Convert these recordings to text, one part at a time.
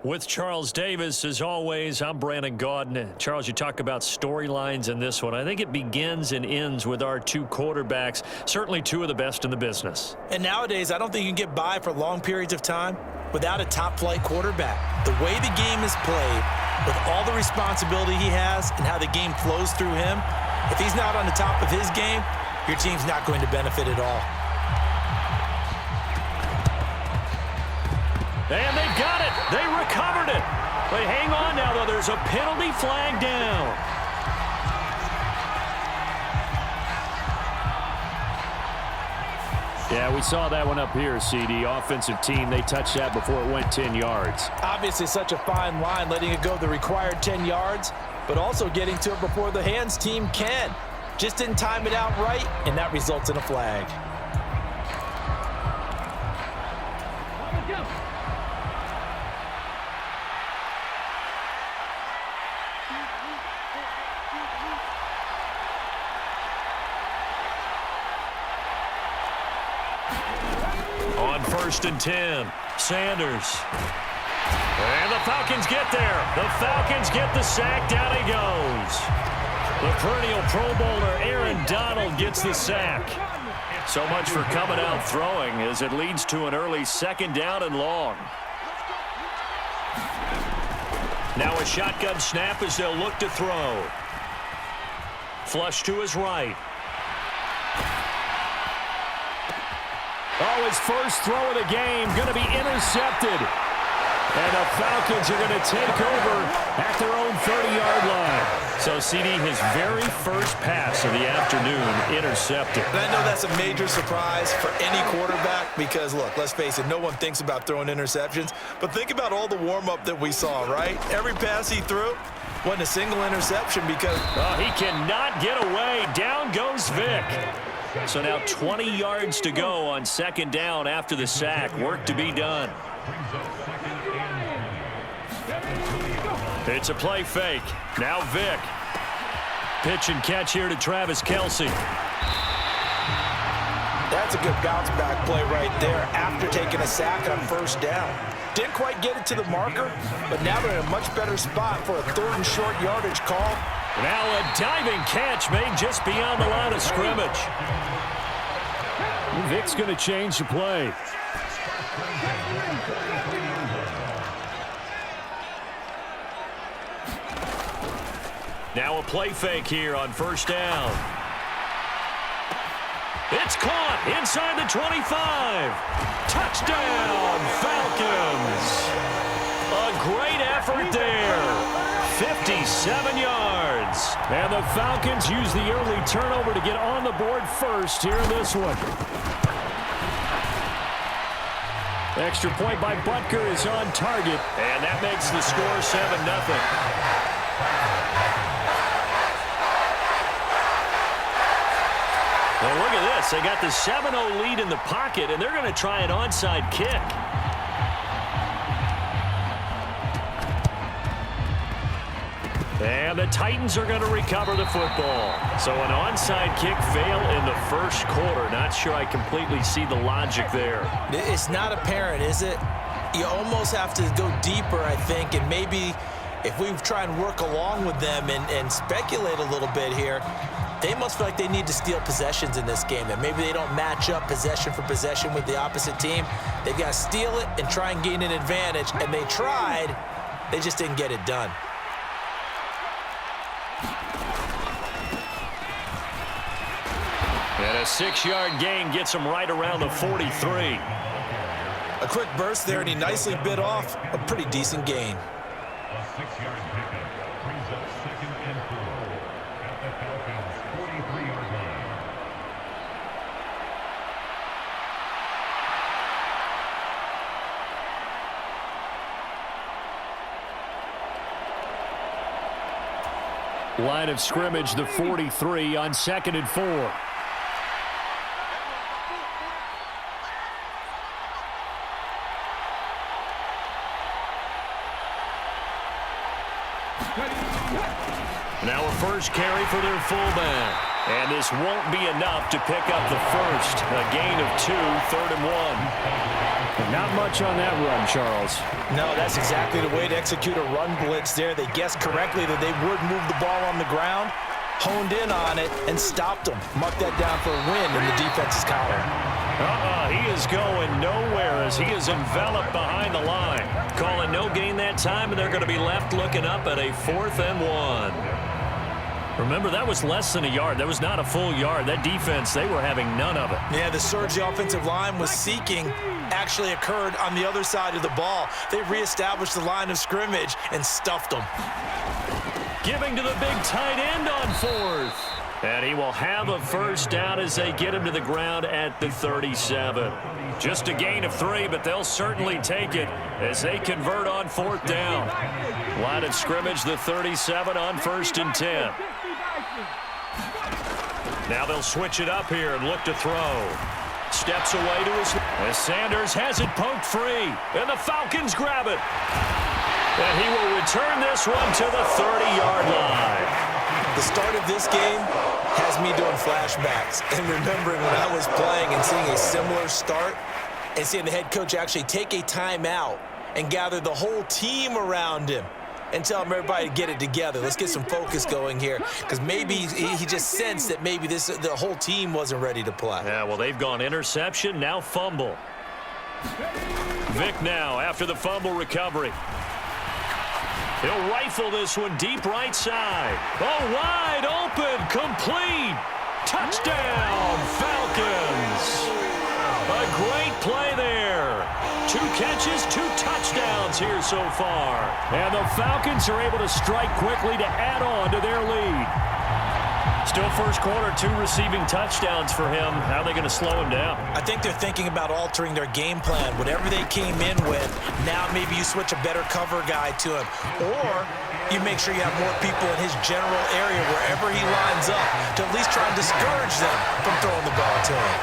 With Charles Davis, as always, I'm Brandon Gaudin. Charles, you talk about storylines in this one. I think it begins and ends with our two quarterbacks, certainly two of the best in the business. And nowadays, I don't think you can get by for long periods of time without a top-flight quarterback. The way the game is played, with all the responsibility he has and how the game flows through him, if he's not on the top of his game, your team's not going to benefit at all. And they've got it. They recovered it. But hang on now, though. There's a penalty flag down. Yeah, we saw that one up here, CD. Offensive team, they touched that before it went 10 yards. Obviously, such a fine line, letting it go the required 10 yards, but also getting to it before the hands team can. Just didn't time it out right, and that results in a flag. On 1st and 10, Sanders. And the Falcons get there. The Falcons get the sack. Down he goes. The perennial Pro Bowler Aaron Donald gets the sack. So much for coming out throwing as it leads to an early 2nd down and long. Now a shotgun snap as they'll look to throw. Flush to his right. Oh, his first throw of the game going to be intercepted. And the Falcons are going to take over at their own 30-yard line. So, CD, his very first pass of the afternoon intercepted. And I know that's a major surprise for any quarterback because, look, let's face it, no one thinks about throwing interceptions. But think about all the warm-up that we saw, right? Every pass he threw wasn't a single interception because... Oh, he cannot get away. Down goes Vic. So now 20 yards to go on 2nd down after the sack. Work to be done. It's a play fake. Now Vic. Pitch and catch here to Travis Kelce. That's a good bounce back play right there after taking a sack on 1st down. Didn't quite get it to the marker, but now they're in a much better spot for a 3rd and short yardage call. Now a diving catch made just beyond the line of scrimmage. Vic's going to change the play. Now a play fake here on 1st down. It's caught inside the 25. Touchdown, Falcons. A great effort there. 57 yards. And the Falcons use the early turnover to get on the board first here in this one. Extra point by Butker is on target. And that makes the score 7-0. Well, look at this. They got the 7-0 lead in the pocket, and they're going to try an onside kick. And the Titans are going to recover the football. So an onside kick fail in the 1st quarter. Not sure I completely see the logic there. It's not apparent, is it? You almost have to go deeper, I think, and maybe if we try and work along with them and speculate a little bit here, they must feel like they need to steal possessions in this game, and maybe they don't match up possession for possession with the opposite team. They've got to steal it and try and gain an advantage, and they tried. They just didn't get it done. And a 6-yard gain gets him right around the 43. A quick burst there, and he nicely bit off a pretty decent gain. A 6-yard pickup brings up 2nd and 4 at the Falcons' 43-yard line. Line of scrimmage, the 43 on 2nd and 4. Now a first carry for their fullback. And this won't be enough to pick up the first. A gain of 2, 3rd and 1. Not much on that run, Charles. No, that's exactly the way to execute a run blitz there. They guessed correctly that they would move the ball on the ground, honed in on it, and stopped them. Mark that down for a win in the defense's column. He is going nowhere as he is enveloped behind the line. Calling no gain that time, and they're going to be left looking up at a 4th and 1. Remember, that was less than a yard. That was not a full yard. That defense, they were having none of it. Yeah, the surge the offensive line was seeking actually occurred on the other side of the ball. They reestablished the line of scrimmage and stuffed them. Giving to the big tight end on 4th. And he will have a first down as they get him to the ground at the 37. Just a gain of 3, but they'll certainly take it as they convert on 4th down. Line of scrimmage, the 37 on 1st and 10. Now they'll switch it up here and look to throw. Steps away to his... As Sanders has it poked free, and the Falcons grab it. And he will return this one to the 30-yard line. The start of this game has me doing flashbacks and remembering when I was playing and seeing a similar start and seeing the head coach actually take a timeout and gather the whole team around him and tell him everybody to get it together. Let's get some focus going here because maybe he just sensed that maybe the whole team wasn't ready to play. Yeah, well, they've gone interception, now fumble. Vic now after the fumble recovery. He'll rifle this one deep right side. Oh, wide open, complete. Touchdown, Falcons. A great play there. 2 catches, 2 touchdowns here so far. And the Falcons are able to strike quickly to add on to their lead. Still first quarter, 2 receiving touchdowns for him. How are they going to slow him down? I think they're thinking about altering their game plan. Whatever they came in with, now maybe you switch a better cover guy to him. Or you make sure you have more people in his general area wherever he lines up to at least try and discourage them from throwing the ball to him.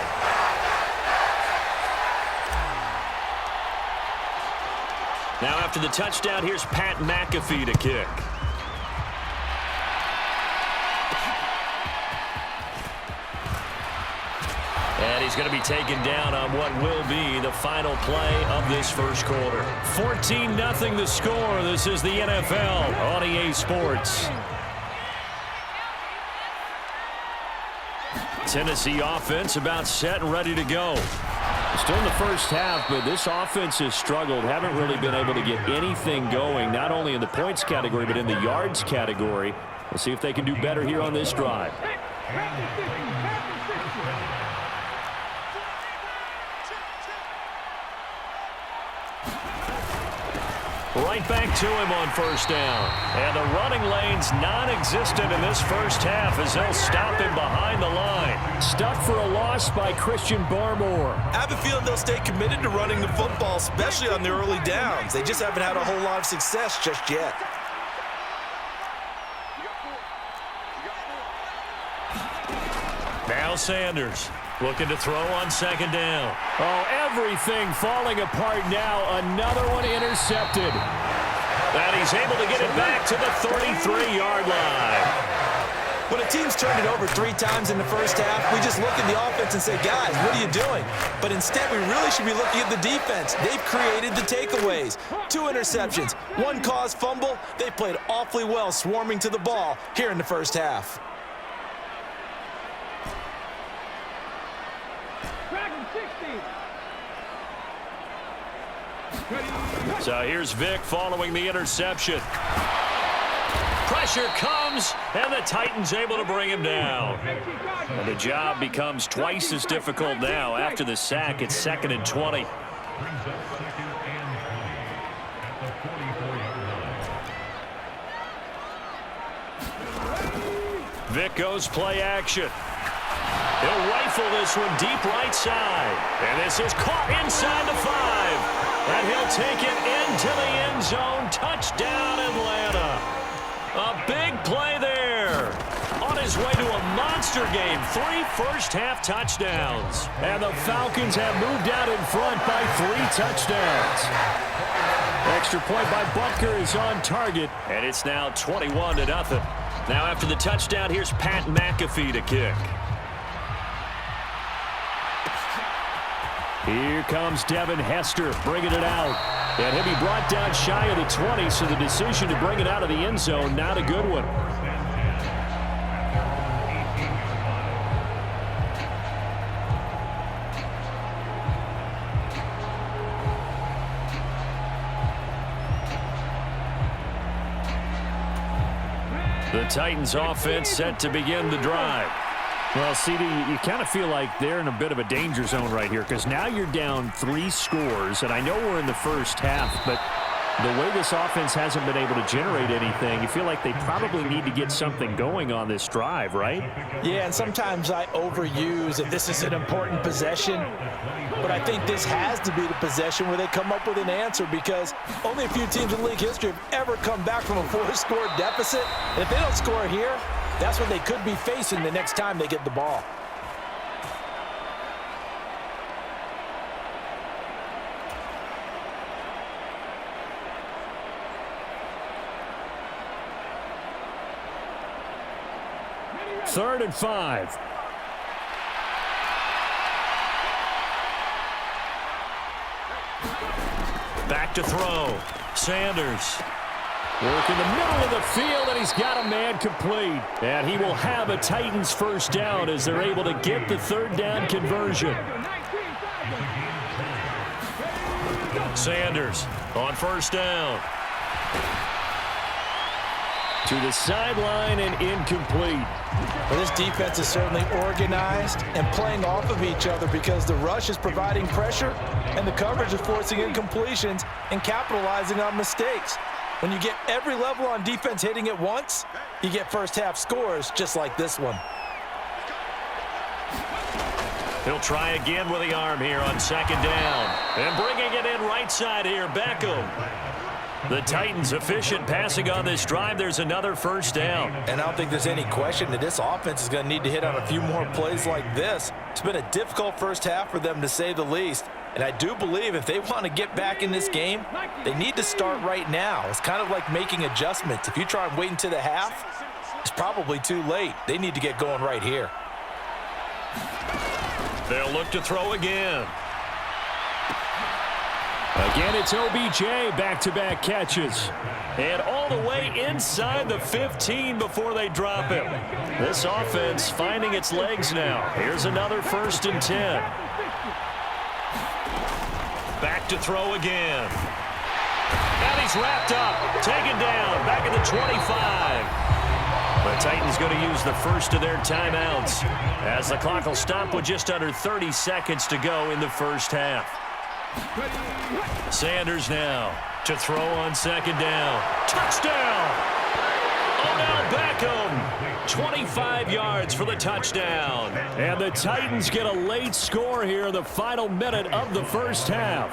Now after the touchdown, here's Pat McAfee to kick. And he's going to be taken down on what will be the final play of this first quarter. 14-0 the score. This is the NFL on EA Sports. Tennessee offense about set and ready to go. Still in the first half, but this offense has struggled. Haven't really been able to get anything going, not only in the points category, but in the yards category. We'll see if they can do better here on this drive. Right back to him on first down. And the running lane's non-existent in this first half as they'll stop him behind the line. Stuck for a loss by Christian Barmore. I have a feeling they'll stay committed to running the football, especially on the early downs. They just haven't had a whole lot of success just yet. Now Sanders looking to throw on second down. Oh, everything falling apart now. Another one intercepted. And he's able to get it back to the 33-yard line. When a team's turned it over 3 times in the first half, we just look at the offense and say, guys, what are you doing? But instead, we really should be looking at the defense. They've created the takeaways. 2 interceptions, 1 caused fumble. They played awfully well swarming to the ball here in the first half. So here's Vic following the interception. Pressure comes, and the Titans able to bring him down. And the job becomes twice as difficult now after the sack. It's 2nd and 20. Vic goes play action. He'll rifle this one deep right side. And this is caught inside the 5. And he'll take it into the end zone. Touchdown, Atlanta. A big play there. On his way to a monster game. 3 first-half touchdowns. And the Falcons have moved out in front by 3 touchdowns. Extra point by Butker is on target. And it's now 21-0. Now after the touchdown, here's Pat McAfee to kick. Here comes Devin Hester bringing it out. And he'll be brought down shy of the 20, so the decision to bring it out of the end zone, not a good one. The Titans offense set to begin the drive. Well, CD, you kind of feel like they're in a bit of a danger zone right here because now you're down 3 scores, and I know we're in the first half, but the way this offense hasn't been able to generate anything, you feel like they probably need to get something going on this drive, right? Yeah, and sometimes I overuse that this is an important possession, but I think this has to be the possession where they come up with an answer because only a few teams in league history have ever come back from a 4-score deficit. And if they don't score here, that's what they could be facing the next time they get the ball. Third and 5. Back to throw. Sanders. Work in the middle of the field, and he's got a man complete. And he will have a Titans first down as they're able to get the third down conversion. Sanders on first down. To the sideline and incomplete. Well, this defense is certainly organized and playing off of each other because the rush is providing pressure and the coverage is forcing incompletions and capitalizing on mistakes. When you get every level on defense hitting at once, you get first half scores just like this one. He'll try again with the arm here on second down. And bringing it in right side here, Beckham. The Titans efficient passing on this drive. There's another first down. And I don't think there's any question that this offense is going to need to hit on a few more plays like this. It's been a difficult first half for them, to say the least. And I do believe if they want to get back in this game, they need to start right now. It's kind of like making adjustments. If you try and wait until the half, it's probably too late. They need to get going right here. They'll look to throw again. Again, it's OBJ, back-to-back catches. And all the way inside the 15 before they drop him. This offense finding its legs now. Here's another 1st and 10. Back to throw again. And he's wrapped up, taken down, back at the 25. The Titans going to use the first of their timeouts as the clock will stop with just under 30 seconds to go in the first half. Sanders now to throw on second down. Touchdown! Odell Beckham, 25 yards for the touchdown. And the Titans get a late score here in the final minute of the first half.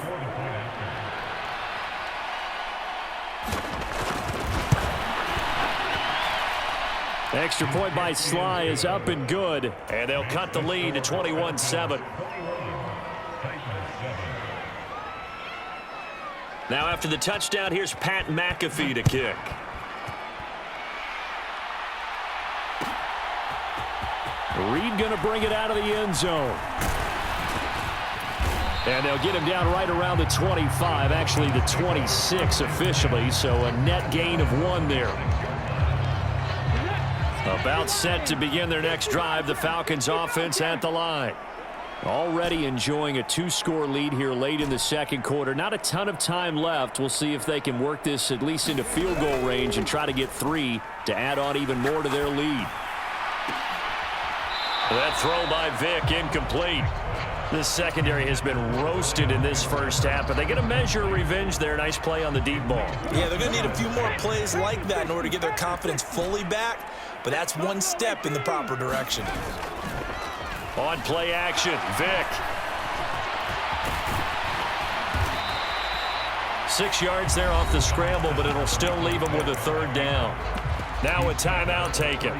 Extra point by Sly is up and good. And they'll cut the lead to 21-7. Now after the touchdown, here's Pat McAfee to kick. Reed going to bring it out of the end zone. And they'll get him down right around the 25, actually the 26 officially, so a net gain of 1 there. About set to begin their next drive, the Falcons offense at the line. Already enjoying a 2-score lead here late in the second quarter. Not a ton of time left. We'll see if they can work this at least into field goal range and try to get 3 to add on even more to their lead. That throw by Vick incomplete. This secondary has been roasted in this first half, but they're going to measure revenge there. Nice play on the deep ball. Yeah, they're going to need a few more plays like that in order to get their confidence fully back, but that's one step in the proper direction. On play action, Vick. 6 yards there off the scramble, but it'll still leave him with a 3rd down. Now a timeout taken.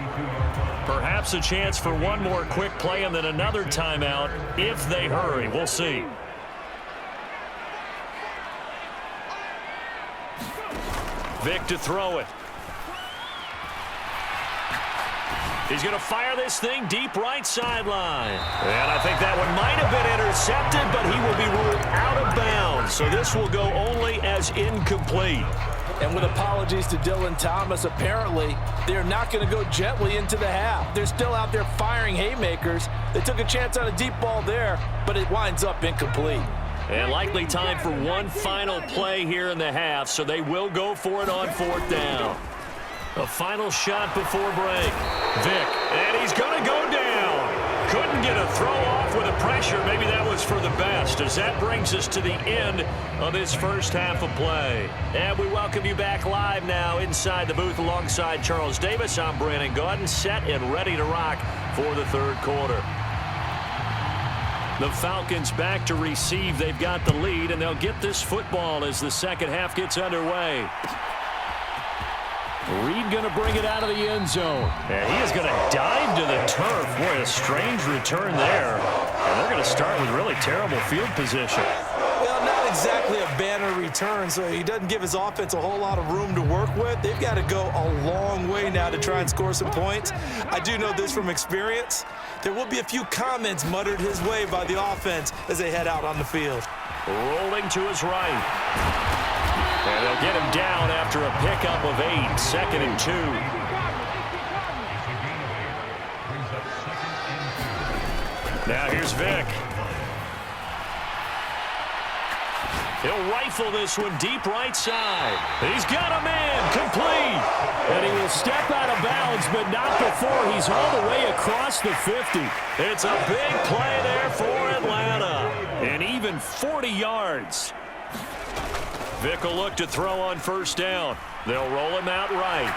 Perhaps a chance for one more quick play and then another timeout if they hurry. We'll see. Vick to throw it. He's going to fire this thing deep right sideline. And I think that one might have been intercepted, but he will be ruled out of bounds. So this will go only as incomplete. And with apologies to Dylan Thomas, apparently they're not going to go gently into the half. They're still out there firing haymakers. They took a chance on a deep ball there, but it winds up incomplete. And likely time for one final play here in the half, so they will go for it on 4th down. A final shot before break. Vick, and he's going to go down. Couldn't get a throw off with the pressure. Maybe that was for the best, as that brings us to the end of this first half of play. And we welcome you back live now inside the booth alongside Charles Davis. I'm Brandon Gaudin, set and ready to rock for the third quarter. The Falcons back to receive. They've got the lead, and they'll get this football as the second half gets underway. Reed going to bring it out of the end zone. And he is going to dive to the turf. Boy, a strange return there. And they're going to start with really terrible field position. Well, not exactly a banner return, so he doesn't give his offense a whole lot of room to work with. They've got to go a long way now to try and score some points. I do know this from experience. There will be a few comments muttered his way by the offense as they head out on the field. Rolling to his right. And they'll get him down after a pickup of 8, 2nd and 2. Now here's Vick. He'll rifle this one deep right side. He's got a man complete. And he will step out of bounds, but not before he's all the way across the 50. It's a big play there for Atlanta. And even 40 yards. Vick will look to throw on 1st down. They'll roll him out right.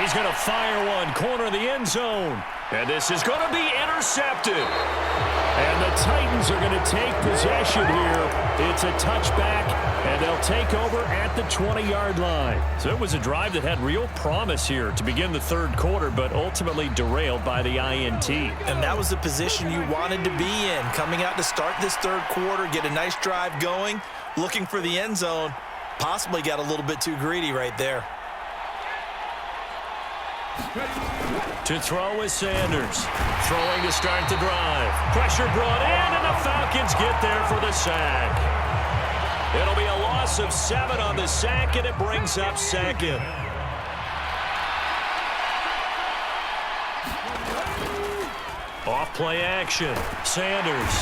He's going to fire one, corner of the end zone. And this is going to be intercepted. And the Titans are going to take possession here. It's a touchback, and they'll take over at the 20-yard line. So it was a drive that had real promise here to begin the third quarter, but ultimately derailed by the INT. And that was the position you wanted to be in, coming out to start this third quarter, get a nice drive going, looking for the end zone. Possibly got a little bit too greedy right there. To throw is Sanders. Throwing to start the drive. Pressure brought in, and the Falcons get there for the sack. It'll be a loss of 7 on the sack, and it brings up 2nd. Off play action. Sanders.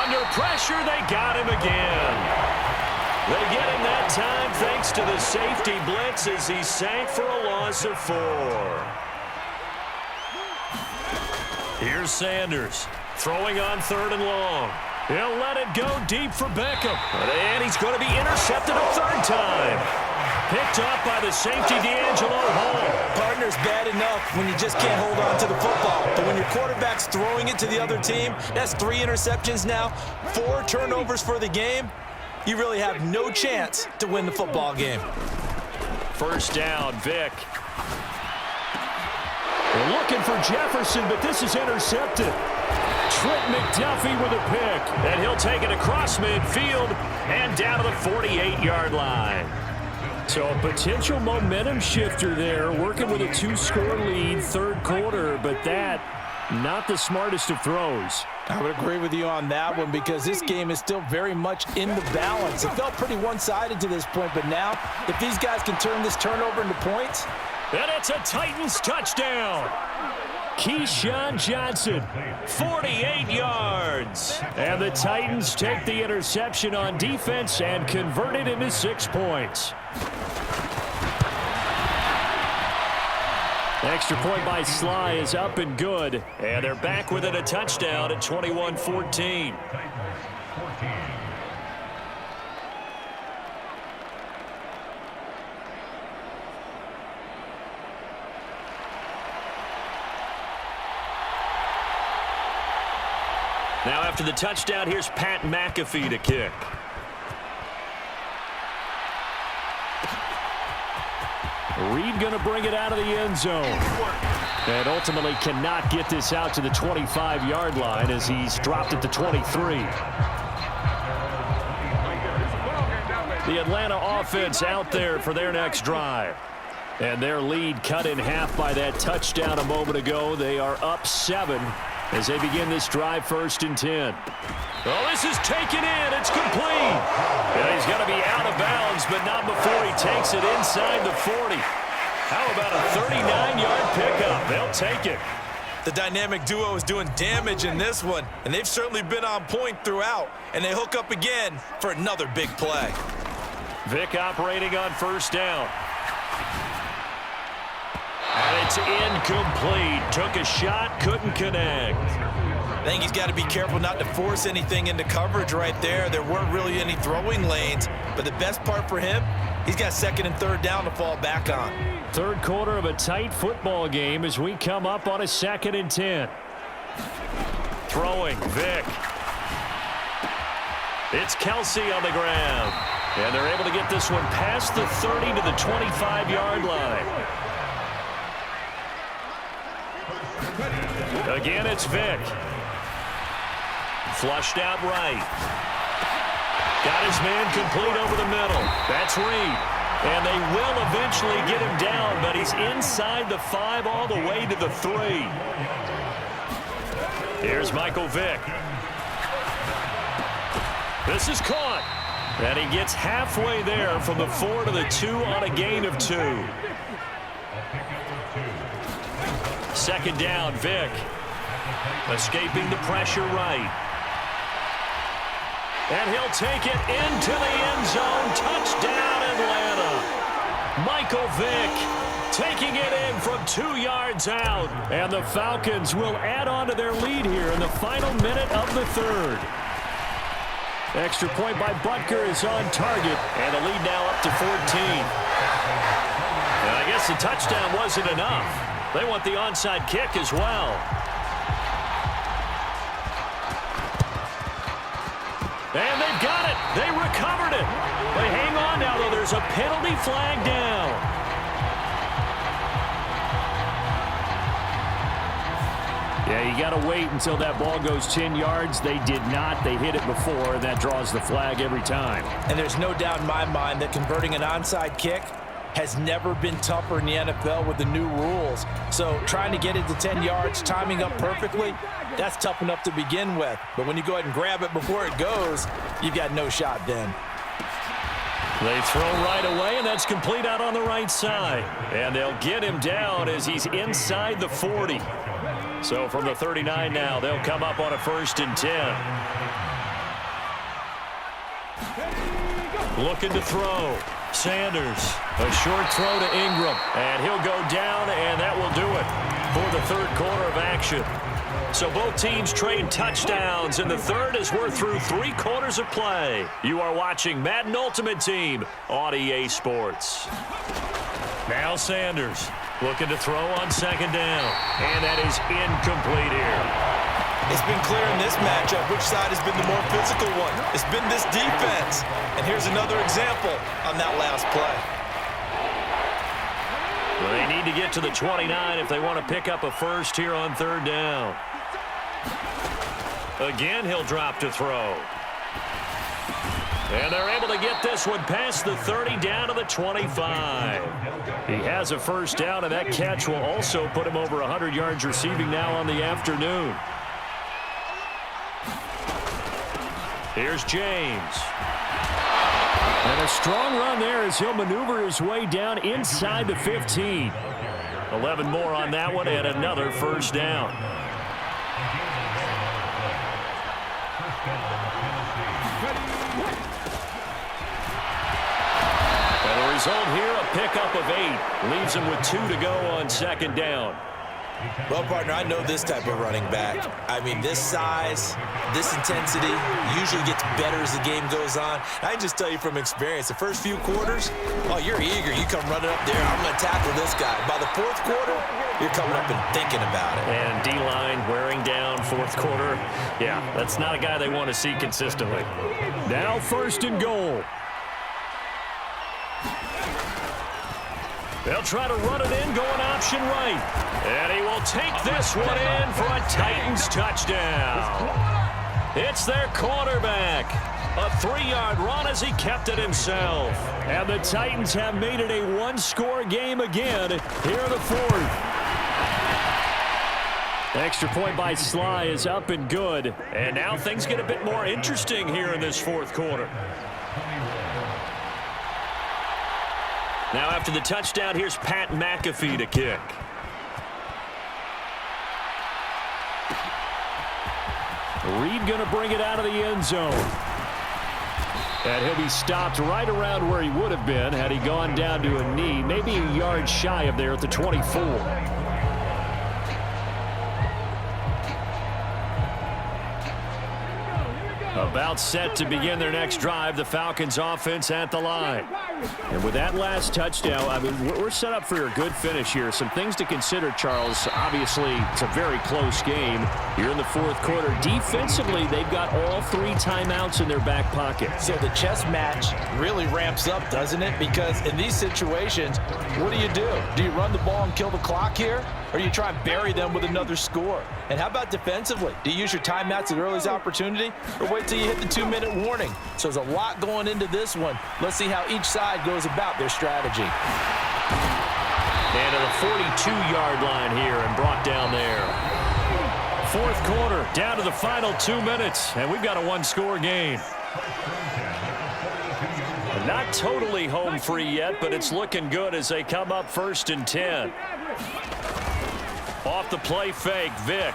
Under pressure, they got him again. They get him that time thanks to the safety blitz as he sank for a loss of 4. Here's Sanders throwing on 3rd and long. He'll let it go deep for Beckham. And he's going to be intercepted a 3rd time. Picked up by the safety, D'Angelo Hall. Partner's bad enough when you just can't hold on to the football. But when your quarterback's throwing it to the other team, that's 3 interceptions now, 4 turnovers for the game. You really have no chance to win the football game. 1st down, Vick. They're looking for Jefferson, but this is intercepted. Trent McDuffie with a pick. And he'll take it across midfield and down to the 48-yard line. So a potential momentum shifter there, working with a 2-score lead, third quarter, but that, not the smartest of throws. I would agree with you on that one because this game is still very much in the balance. It felt pretty one-sided to this point, but now if these guys can turn this turnover into points. And it's a Titans touchdown. Keyshawn Johnson, 48 yards. And the Titans take the interception on defense and convert it into 6 points. Extra point by Sly is up and good. And they're back within a touchdown at 21-14. Now after the touchdown, here's Pat McAfee to kick. Reed going to bring it out of the end zone. And ultimately cannot get this out to the 25-yard line as he's dropped at the 23. The Atlanta offense out there for their next drive. And their lead cut in half by that touchdown a moment ago. They are up 7 as they begin this drive, 1st and 10. Oh, this is taken in. It's complete. And he's going to be out of bounds, but not before he takes it inside the 40. How about a 39-yard pickup? They'll take it. The dynamic duo is doing damage in this one, and they've certainly been on point throughout. And they hook up again for another big play. Vick operating on 1st down. And it's incomplete. Took a shot, couldn't connect. I think he's got to be careful not to force anything into coverage right there. There weren't really any throwing lanes, but the best part for him, he's got 2nd and 3rd down to fall back on. 3rd quarter of a tight football game as we come up on a 2nd and 10. Throwing, Vick. It's Kelsey on the ground. And they're able to get this one past the 30 to the 25-yard line. Again, it's Vick. Flushed out right. Got his man complete over the middle. That's Reed. And they will eventually get him down, but he's inside the 5 all the way to the 3. Here's Michael Vick. This is caught. And he gets halfway there from the 4 to the 2 on a gain of 2. 2nd down, Vick. Escaping the pressure right. And he'll take it into the end zone. Touchdown, Atlanta. Michael Vick taking it in from 2 yards out. And the Falcons will add on to their lead here in the final minute of the 3rd. Extra point by Butker is on target. And the lead now up to 14. And I guess the touchdown wasn't enough. They want the onside kick as well. And they've got it. They recovered it. They hang on now, though. There's a penalty flag down. Yeah, you got to wait until that ball goes 10 yards. They did not. They hit it before, and that draws the flag every time. And there's no doubt in my mind that converting an onside kick has never been tougher in the NFL with the new rules. So trying to get it to 10 yards, timing up perfectly, that's tough enough to begin with. But when you go ahead and grab it before it goes, you've got no shot then. They throw right away, and that's complete out on the right side. And they'll get him down as he's inside the 40. So from the 39 now, they'll come up on a 1st and 10. Looking to throw. Sanders, a short throw to Ingram, and he'll go down, and that will do it for the 3rd quarter of action. So both teams trade touchdowns in the 3rd as we're through 3 quarters of play. You are watching Madden Ultimate Team on EA Sports. Now Sanders looking to throw on 2nd down, and that is incomplete here. It's been clear in this matchup which side has been the more physical one. It's been this defense. And here's another example on that last play. Well, they need to get to the 29 if they want to pick up a 1st here on 3rd down. Again, he'll drop to throw. And they're able to get this one past the 30 down to the 25. He has a 1st down, and that catch will also put him over 100 yards receiving now on the afternoon. Here's James. And a strong run there as he'll maneuver his way down inside the 15. 11 more on that one and another 1st down. And the result here, a pickup of 8. Leaves him with 2 to go on 2nd down. Well, partner, I know this type of running back. I mean, this size, this intensity usually gets better as the game goes on. I can just tell you from experience, the first few quarters, oh, you're eager. You come running up there, I'm going to tackle this guy. By the 4th quarter, you're coming up and thinking about it. And D-line wearing down 4th quarter. Yeah, that's not a guy they want to see consistently. Now 1st and goal. They'll try to run it in, going option right. And he will take this one in for a Titans touchdown. It's their quarterback. A 3-yard run as he kept it himself. And the Titans have made it a one-score game again here in the fourth. Extra point by Sly is up and good. And now things get a bit more interesting here in this fourth quarter. Now after the touchdown, here's Pat McAfee to kick. Reed going to bring it out of the end zone. And he'll be stopped right around where he would have been had he gone down to a knee, maybe a yard shy of there at the 24. About set to begin their next drive, the Falcons offense at the line. And with that last touchdown, I mean, we're set up for a good finish here. Some things to consider, Charles. Obviously, it's a very close game. You're in the fourth quarter. Defensively, they've got all 3 timeouts in their back pocket. So the chess match really ramps up, doesn't it? Because in these situations, what do? Do you run the ball and kill the clock here? Or you try and bury them with another score? And how about defensively? Do you use your timeouts at earliest opportunity? Or wait till you hit the 2-minute warning? So there's a lot going into this one. Let's see how each side goes about their strategy. And to the 42-yard line here and brought down there. Fourth quarter, down to the final 2 minutes, and we've got a one-score game. Not totally home free yet, but it's looking good as they come up 1st and 10. Off the play fake, Vick.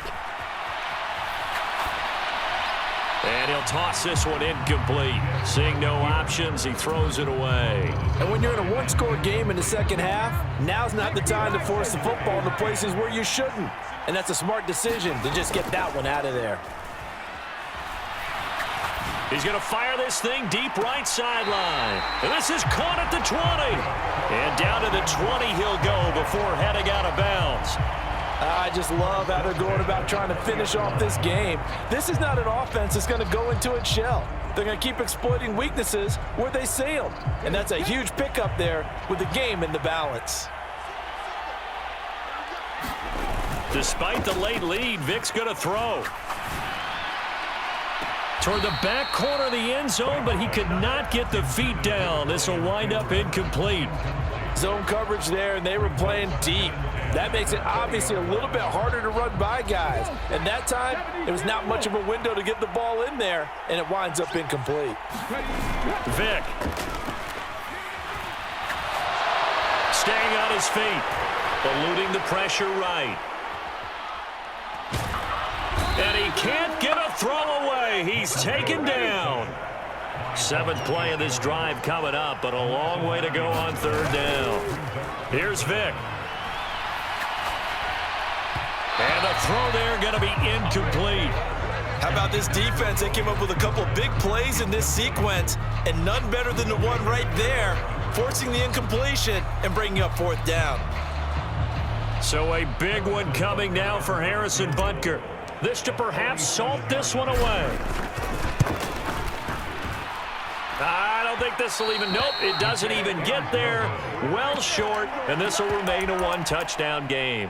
And he'll toss this one incomplete. Seeing no options, he throws it away. And when you're in a one-score game in the second half, now's not the time to force the football in the places where you shouldn't. And that's a smart decision to just get that one out of there. He's going to fire this thing deep right sideline. And this is caught at the 20. And down to the 20 he'll go before heading out of bounds. I just love how they're going about trying to finish off this game. This is not an offense that's going to go into its shell. They're going to keep exploiting weaknesses where they see them. And that's a huge pickup there with the game in the balance. Despite the late lead, Vick's going to throw. Toward the back corner of the end zone, but he could not get the feet down. This will wind up incomplete. Zone coverage there, and they were playing deep. That makes it obviously a little bit harder to run by guys. And that time, it was not much of a window to get the ball in there, and it winds up incomplete. Vick. Staying on his feet. Eluding the pressure right. And he can't get a throw away. He's taken down. 7th play of this drive coming up, but a long way to go on 3rd down. Here's Vick. And the throw there going to be incomplete. How about this defense? They came up with a couple of big plays in this sequence, and none better than the one right there, forcing the incompletion and bringing up 4th down. So a big one coming now for Harrison Butker. This to perhaps salt this one away. I don't think this will even, nope, it doesn't even get there. Well short, and this will remain a 1-touchdown game.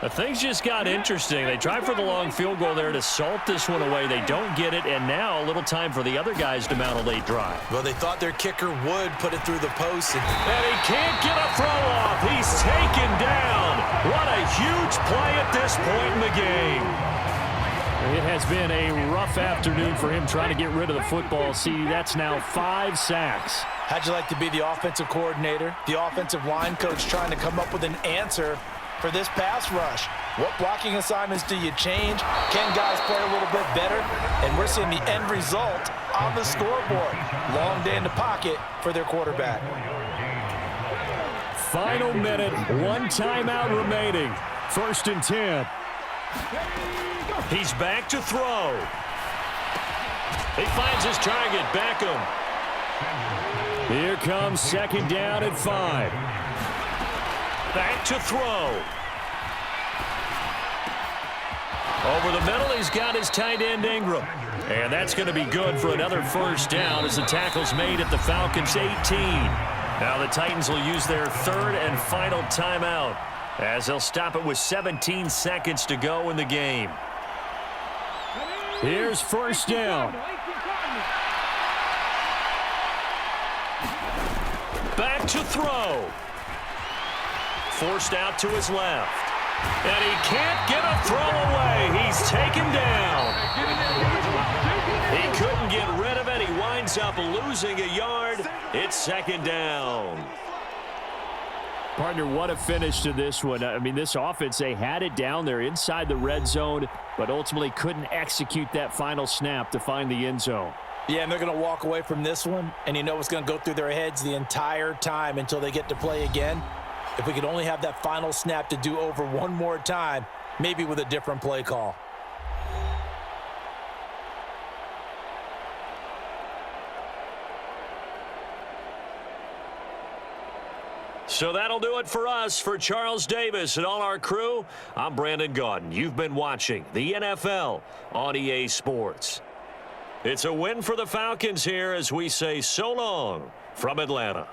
But things just got interesting. They tried for the long field goal there to salt this one away. They don't get it, and now a little time for the other guys to mount a late drive. Well, they thought their kicker would put it through the post. And he can't get a throw off. He's taken down. What a huge play at this point in the game. It has been a rough afternoon for him trying to get rid of the football. See, that's now 5 sacks. How'd you like to be the offensive coordinator, the offensive line coach trying to come up with an answer for this pass rush? What blocking assignments do you change? Can guys play a little bit better? And we're seeing the end result on the scoreboard. Long day in the pocket for their quarterback. Final minute, 1 timeout remaining. 1st and 10. He's back to throw. He finds his target, Beckham. Here comes 2nd down and 5. Back to throw. Over the middle, he's got his tight end, Ingram. And that's going to be good for another 1st down as the tackle's made at the Falcons' 18. Now the Titans will use their 3rd and final timeout as they'll stop it with 17 seconds to go in the game. Here's first down. Back to throw. Forced out to his left. And he can't get a throw away. He's taken down. He couldn't get rid of it. He winds up losing a yard. It's second down. Partner, what a finish to this one. I mean, this offense, they had it down there inside the red zone, but ultimately couldn't execute that final snap to find the end zone. Yeah, and they're going to walk away from this one, and you know what's going to go through their heads the entire time until they get to play again. If we could only have that final snap to do over one more time, maybe with a different play call. So that'll do it for us. For Charles Davis and all our crew, I'm Brandon Gaudin. You've been watching the NFL on EA Sports. It's a win for the Falcons here as we say so long from Atlanta.